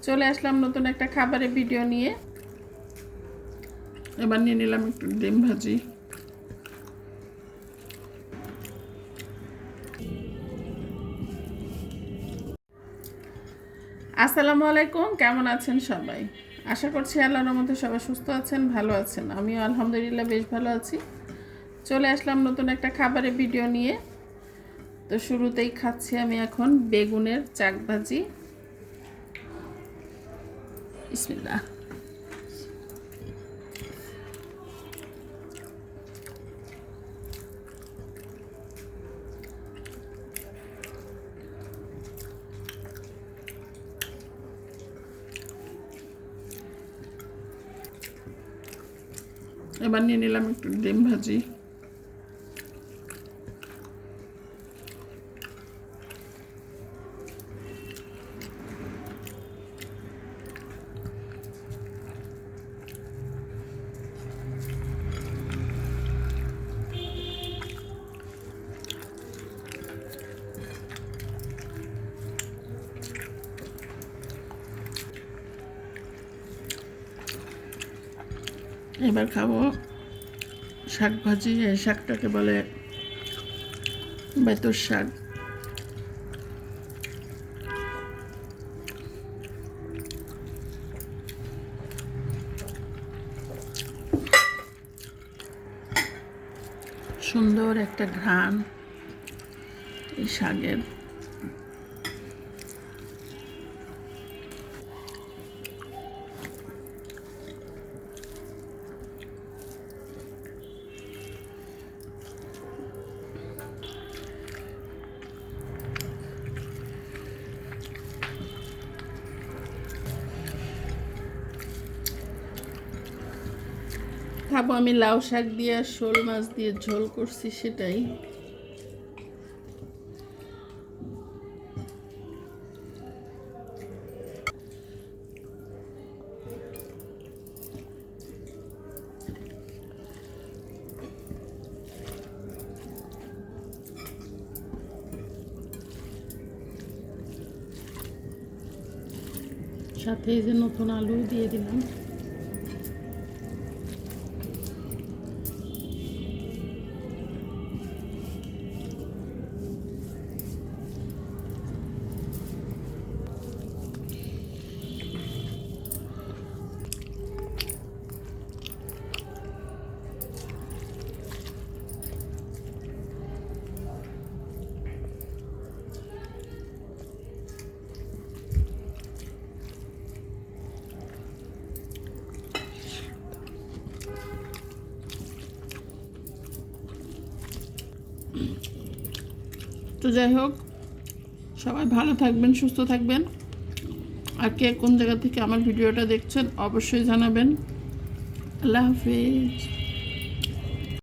চলে আসলাম নতুন একটা খাবারের ভিডিও নিয়ে। এবার নিয়ে নিলাম একটু ডিম ভাজি। আসসালামু আলাইকুম, কেমন আছেন সবাই? আশা করছি আল্লাহর রহমতে সবাই সুস্থ আছেন, ভালো আছেন। আমিও আলহামদুলিল্লাহ বেশ ভালো আছি। চলে আসলাম নতুন একটা খাবারের ভিডিও নিয়ে। তো শুরুতেই খাচ্ছি আমি এখন বেগুনের চাক ভাজি। বিসমিল্লাহ। এবার নিয়ে নিলাম একটু ডিম ভাজি। এবার খাবো শাক ভাজি। এই শাকটাকে বলে বেতর শাক। সুন্দর একটা ঘ্রাণ এই শাকের। খাবো আমি লাউ শাক দিয়ে, শোল মাছ দিয়ে ঝোল করছি সেটাই। সাথে এই যে নতুন আলু দিয়ে দিলাম। তো যাই হোক, সবাই ভালো থাকবেন, সুস্থ থাকবেন। আর কে কোন জায়গা থেকে আমার ভিডিওটা দেখছেন অবশ্যই জানাবেন। আল্লাহ হাফিজ।